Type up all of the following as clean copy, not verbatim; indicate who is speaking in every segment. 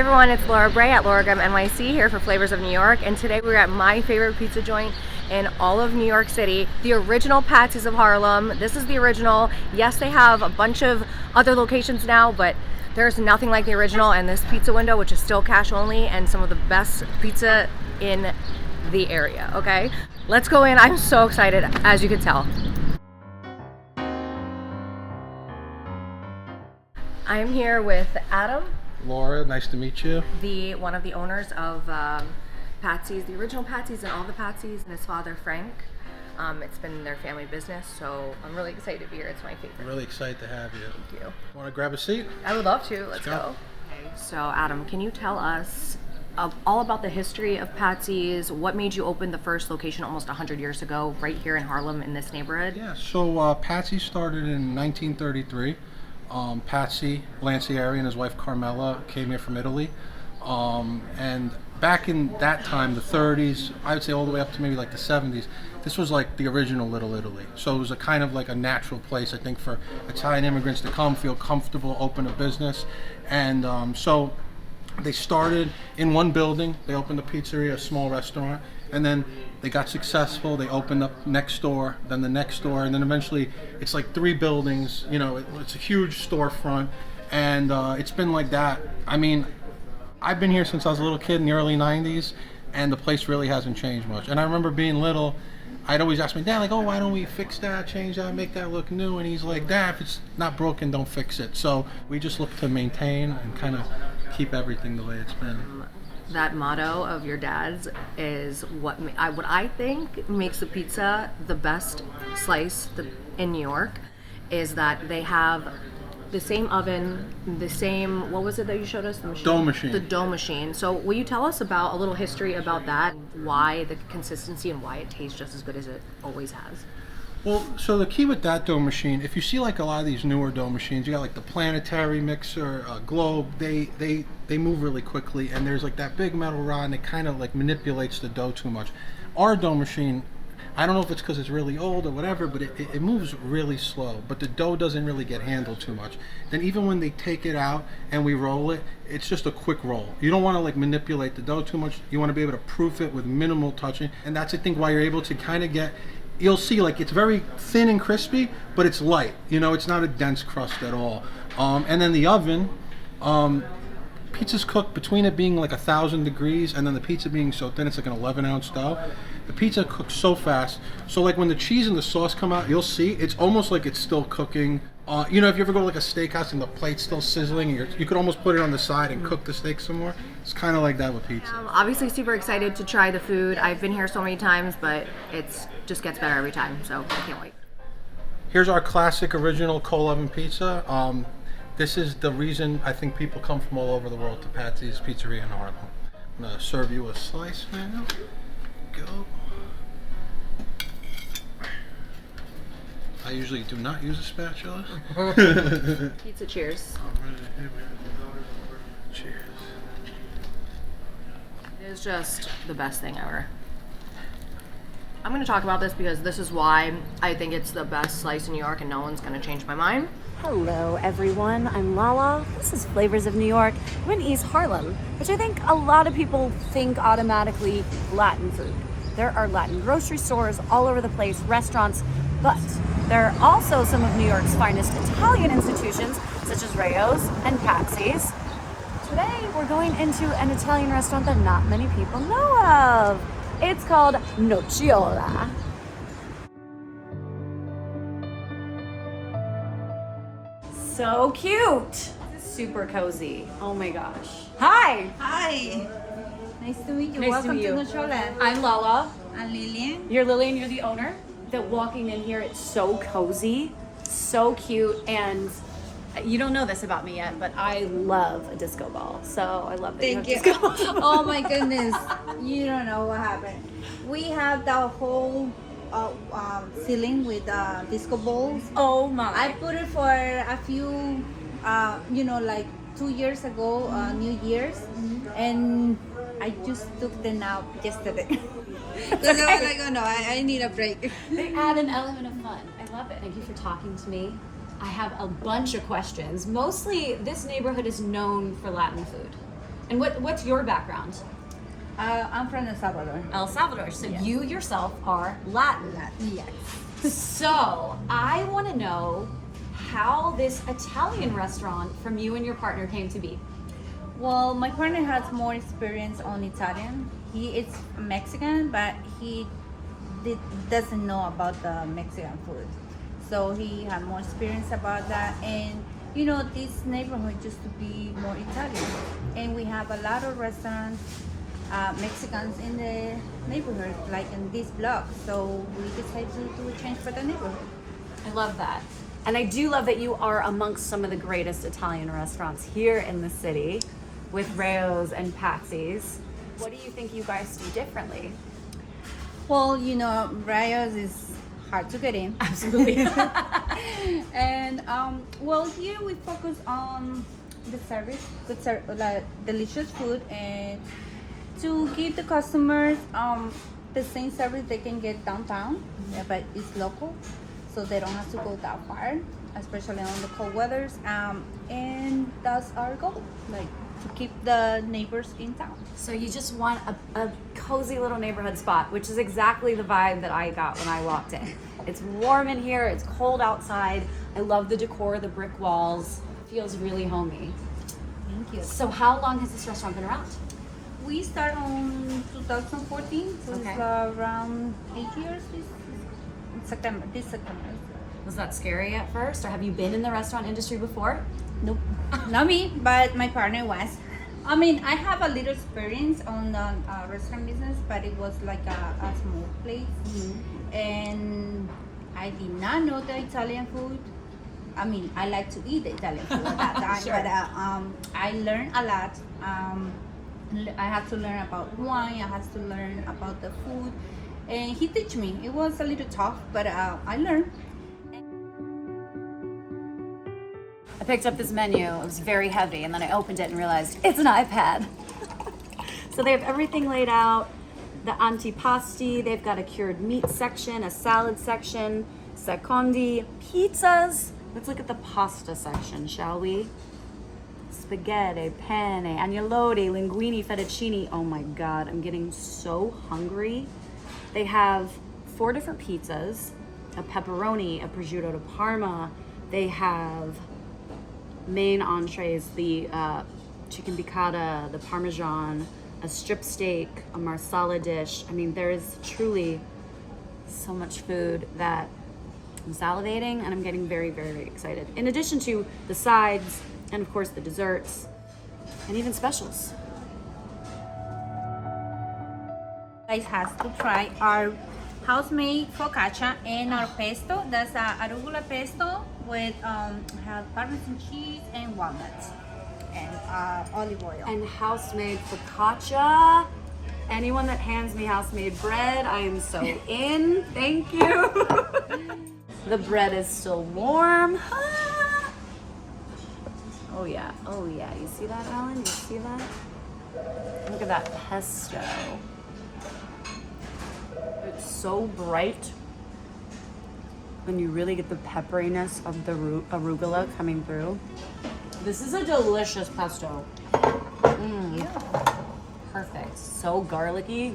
Speaker 1: everyone, it's Laura Bray at Laura Gum NYC here for Flavors of New York, and today we're at my favorite pizza joint in all of New York City, the original Patsy's of Harlem. This is the original. Yes, they have a bunch of other locations now, but there's nothing like the original, and this pizza window, which is still cash only, and some of the best pizza in the area, okay? Let's go in. I'm so excited, as you can tell. I'm here with Adam.
Speaker 2: Laura, nice to meet you.
Speaker 1: One of the owners of Patsy's, the original Patsy's and all the Patsy's, and his father Frank. It's been their family business, so I'm really excited to be here. It's my favorite.
Speaker 2: I'm really excited to have you.
Speaker 1: Thank you.
Speaker 2: Want to grab a seat?
Speaker 1: I would love to. Let's go. Okay. So Adam, can you tell us all about the history of Patsy's? What made you open the first location almost 100 years ago right here in Harlem in this neighborhood?
Speaker 2: Yeah, so Patsy started in 1933. Patsy Lancieri and his wife Carmela came here from Italy, and back in that time, the 30s, I would say all the way up to maybe like the 70s, this was like the original Little Italy. So it was a kind of like a natural place, I think, for Italian immigrants to come, feel comfortable, open a business. And so they started in one building. They opened a pizzeria, a small restaurant, and then they got successful. They opened up next door, then the next door, and then eventually it's like 3 buildings. You know, it's a huge storefront, and it's been like that. I mean, I've been here since I was a little kid in the early 90s, and the place really hasn't changed much. And I remember being little, I'd always ask my dad, like, oh, why don't we fix that, change that, make that look new? And he's like, Dad, if it's not broken, don't fix it. So we just look to maintain and kind of keep everything the way it's been.
Speaker 1: That motto of your dad's is what I think makes the pizza the best slice in New York, is that they have the same oven, the same, what was it that you showed us? The machine?
Speaker 2: Dough machine.
Speaker 1: The dough machine. So will you tell us about a little history about that, why the consistency and why it tastes just as good as it always has?
Speaker 2: Well, so the key with that dough machine, if you see like a lot of these newer dough machines, you got like the planetary mixer, globe, they move really quickly, and there's like that big metal rod, and it kind of like manipulates the dough too much. Our dough machine, I don't know if it's because it's really old or whatever, but it moves really slow, but the dough doesn't really get handled too much. Then even when they take it out and we roll it, it's just a quick roll. You don't want to like manipulate the dough too much. You want to be able to proof it with minimal touching, and that's I think why you're able to kind of get, you'll see like it's very thin and crispy, but it's light. You know, it's not a dense crust at all. And then the oven, pizza's cooked between it being like 1,000 degrees and then the pizza being so thin, it's like an 11-ounce dough. The pizza cooks so fast, so like when the cheese and the sauce come out, you'll see it's almost like it's still cooking. You know, if you ever go to like a steakhouse and the plate's still sizzling, and you could almost put it on the side and cook the steak some more. It's kind of like that with pizza.
Speaker 1: Obviously super excited to try the food. I've been here so many times, but it's just gets better every time, so I can't wait.
Speaker 2: Here's our classic original coal oven pizza. This is the reason I think people come from all over the world to Patsy's Pizzeria in Harlem. I'm gonna serve you a slice now. Go. I usually do not use a spatula.
Speaker 1: Pizza cheers.
Speaker 2: Cheers.
Speaker 1: It is just the best thing ever. I'm going to talk about this because this is why I think it's the best slice in New York, and no one's going to change my mind.
Speaker 3: Hello everyone, I'm Lala. This is Flavors of New York. I'm in East Harlem, which I think a lot of people think automatically Latin food. There are Latin grocery stores all over the place, restaurants, but there are also some of New York's finest Italian institutions, such as Rayo's and Patsy's. Today we're going into an Italian restaurant that not many people know of. It's called Nocciola. So cute. Super cozy. Oh my gosh. Hi.
Speaker 4: Hi. Nice to meet you.
Speaker 3: Nice
Speaker 4: Welcome
Speaker 3: to meet you.
Speaker 4: Nocciola.
Speaker 3: I'm Lala.
Speaker 4: I'm Lillian.
Speaker 3: You're Lillian, you're the owner. That walking in here, it's so cozy, so cute, and you don't know this about me yet, but I love a disco ball. So I love that
Speaker 4: Thank
Speaker 3: you
Speaker 4: you.
Speaker 3: have disco balls.
Speaker 4: Oh my goodness. You don't know what happened. We have the whole ceiling with disco balls.
Speaker 3: Oh my.
Speaker 4: I put it for a few, like 2 years ago, New Year's, and I just took them out yesterday. Because I was like, oh no, I need a break.
Speaker 3: They add an element of fun. I love it. Thank you for talking to me. I have a bunch of questions. Mostly, this neighborhood is known for Latin food. And what's your background?
Speaker 4: I'm from El Salvador.
Speaker 3: El Salvador. So
Speaker 4: Yes.
Speaker 3: you yourself are Latin.
Speaker 4: Yes.
Speaker 3: So I want to know how this Italian restaurant from you and your partner came to be.
Speaker 4: Well, my partner has more experience on Italian. He is Mexican, but he doesn't know about the Mexican food. So he had more experience about that. And you know, this neighborhood used to be more Italian. And we have a lot of restaurants, Mexicans in the neighborhood, like in this block. So we decided to do a change for the neighborhood.
Speaker 3: I love that. And I do love that you are amongst some of the greatest Italian restaurants here in the city with Rayo's and Patsy's. What do you think you guys do differently?
Speaker 4: Well, you know, Rayos is hard to get in.
Speaker 3: Absolutely.
Speaker 4: And well, here we focus on the service, like delicious food, and to give the customers the same service they can get downtown, yeah, but it's local, so they don't have to go that far, especially on the cold weathers. And that's our goal, like to keep the neighbors in town.
Speaker 3: So you just want a cozy little neighborhood spot, which is exactly the vibe that I got when I walked in. It's warm in here, it's cold outside. I love the decor, the brick walls. Feels really homey.
Speaker 4: Thank you.
Speaker 3: So how long has this restaurant been around?
Speaker 4: We started on 2014, so
Speaker 3: Okay.
Speaker 4: it's around 8 years this September.
Speaker 3: Was that scary at first, or have you been in the restaurant industry before?
Speaker 4: Nope, not me, but my partner was. I mean, I have a little experience on the restaurant business, but it was like a small place. And I did not know the Italian food. I mean, I like to eat the Italian food at that time,
Speaker 3: Sure.
Speaker 4: but I learned a lot. I had to learn about wine, I had to learn about the food, and he teach me. It was a little tough, but I learned.
Speaker 3: I picked up this menu, it was very heavy, and then I opened it and realized it's an iPad. So they have everything laid out. The antipasti, they've got a cured meat section, a salad section, secondi, pizzas. Let's look at the pasta section, shall we? Spaghetti, penne, agnolotti, linguine, fettuccine. Oh my God, I'm getting so hungry. They have 4 different pizzas, a pepperoni, a prosciutto di Parma. They have main entrees, the chicken piccata, the parmesan, a strip steak, a marsala dish. I mean, there is truly so much food that I'm salivating and I'm getting very, very excited. In addition to the sides and of course the desserts and even specials.
Speaker 4: Guys has to try our house-made focaccia and our pesto. That's arugula pesto with have Parmesan cheese and walnuts and olive oil.
Speaker 3: And house-made focaccia. Anyone that hands me house-made bread, I am so in. Thank you. The bread is still warm. Ah. Oh yeah, oh yeah. You see that, Alan? You see that? Look at that pesto. It's so bright. And you really get the pepperiness of the arugula coming through. This is a delicious pesto. Perfect. So garlicky.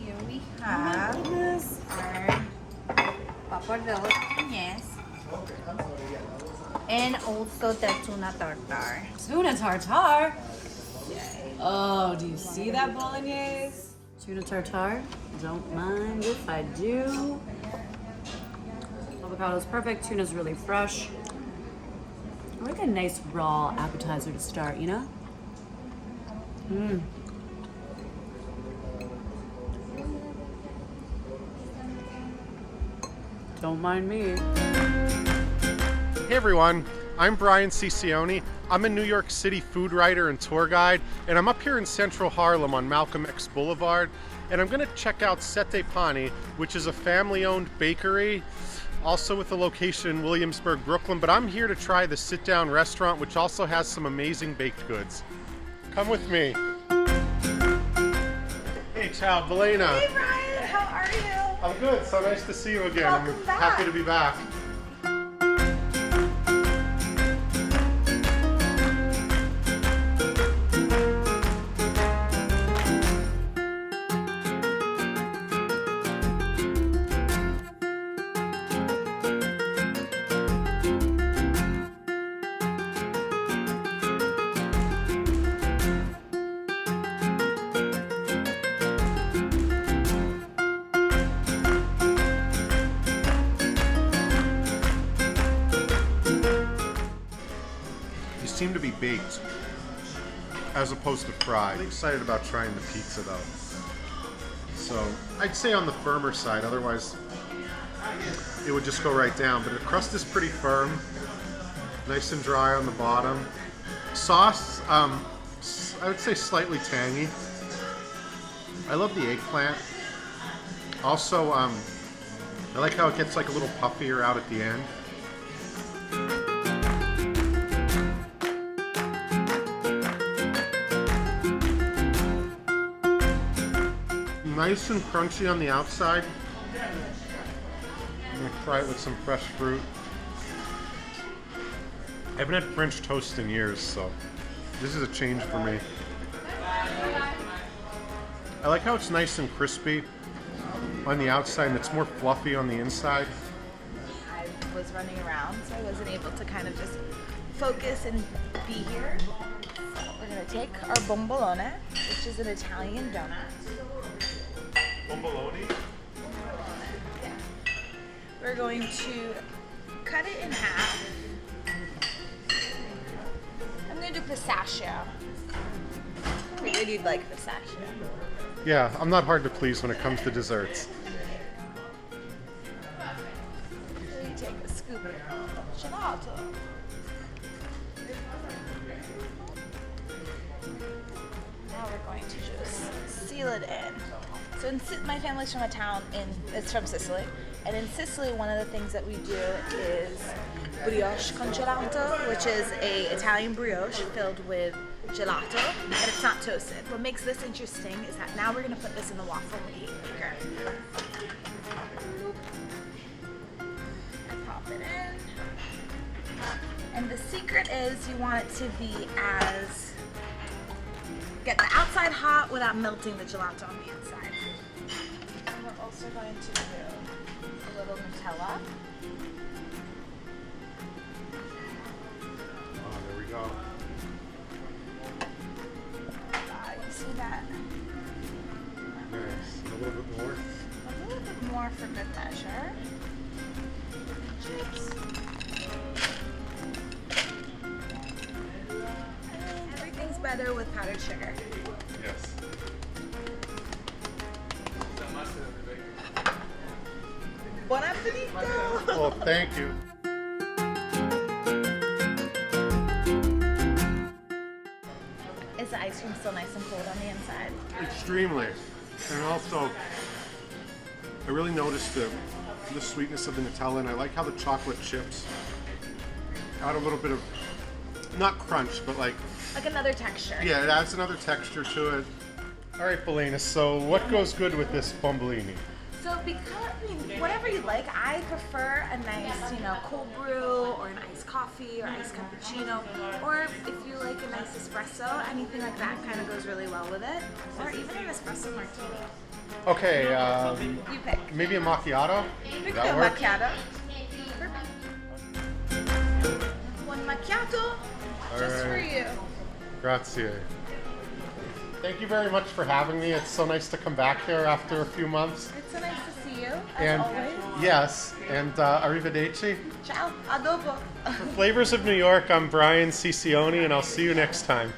Speaker 4: Here we have our pappardelle, yes, and also the tuna tartare.
Speaker 3: Tuna tartare. Oh, do you see that bolognese? Tuna tartare. Don't mind if I do. Avocado's perfect. Tuna's really fresh. I like a nice raw appetizer to start, you know? Don't mind me.
Speaker 5: Hey everyone, I'm Brian Cicioni. I'm a New York City food writer and tour guide, and I'm up here in central Harlem on Malcolm X Boulevard, and I'm gonna check out Seton, which is a family-owned bakery, also with a location in Williamsburg, Brooklyn, but I'm here to try the sit-down restaurant, which also has some amazing baked goods. Come with me. Hey, ciao, Belena.
Speaker 4: Hey Brian, how are you?
Speaker 5: I'm good, so nice to see you again.
Speaker 4: Welcome
Speaker 5: I'm
Speaker 4: back.
Speaker 5: happy to be back. Seem to be baked as opposed to fried. I'm excited about trying the pizza though. So I'd say on the firmer side, otherwise it would just go right down. But the crust is pretty firm, nice and dry on the bottom. Sauce, I would say slightly tangy. I love the eggplant. Also, I like how it gets like a little puffier out at the end. Nice and crunchy on the outside. I'm gonna try it with some fresh fruit. I haven't had French toast in years, so this is a change for me. I like how it's nice and crispy on the outside and it's more fluffy on the inside.
Speaker 6: I was running around, so I wasn't able to kind of just focus and be here. So we're gonna take our bombolone, which is an Italian donut.
Speaker 5: Bombolone?
Speaker 6: Yeah. We're going to cut it in half. I'm gonna do pistachio. I figured you'd like pistachio.
Speaker 5: Yeah, I'm not hard to please when it comes to desserts.
Speaker 6: So you take a scoop of gelato. Now we're going to just seal it in. So my family's from it's from Sicily, and in Sicily, one of the things that we do is brioche con gelato, which is a Italian brioche filled with gelato, and it's not toasted. What makes this interesting is that now we're gonna put this in the waffle maker. And pop it in. And the secret is you want it to be get the outside hot without melting the gelato on the inside. And we're also going to do a little Nutella.
Speaker 5: Oh, there we go.
Speaker 6: You see that?
Speaker 5: Nice. A little bit more.
Speaker 6: A little bit more for good measure. Chips. And everything's better with powdered sugar.
Speaker 5: Yes.
Speaker 6: Buon appetito!
Speaker 5: Well, thank you.
Speaker 6: Is the ice cream still nice and cold on the inside?
Speaker 5: Extremely. And also, I really noticed the sweetness of the Nutella, and I like how the chocolate chips add a little bit of, not crunch, but like
Speaker 6: another texture.
Speaker 5: yeah, it adds another texture to it. All right, Belena, so what goes good with this bombolini?
Speaker 6: So whatever you like, I prefer a nice, cold brew or an iced coffee or iced cappuccino, or if you like a nice espresso, anything like that kind of goes really well with it, or even an espresso martini.
Speaker 5: Okay,
Speaker 6: You pick.
Speaker 5: maybe a macchiato?
Speaker 6: Pick
Speaker 5: That
Speaker 6: a
Speaker 5: work?
Speaker 6: macchiato. One macchiato, just for
Speaker 5: right.
Speaker 6: you.
Speaker 5: Grazie. Thank you very much for having me. It's so nice to come back here after a few months.
Speaker 6: It's so nice to see you, as
Speaker 5: And
Speaker 6: always.
Speaker 5: yes, and arrivederci.
Speaker 6: Ciao, a dopo.
Speaker 5: For Flavors of New York, I'm Brian Cicioni, and I'll see you next time.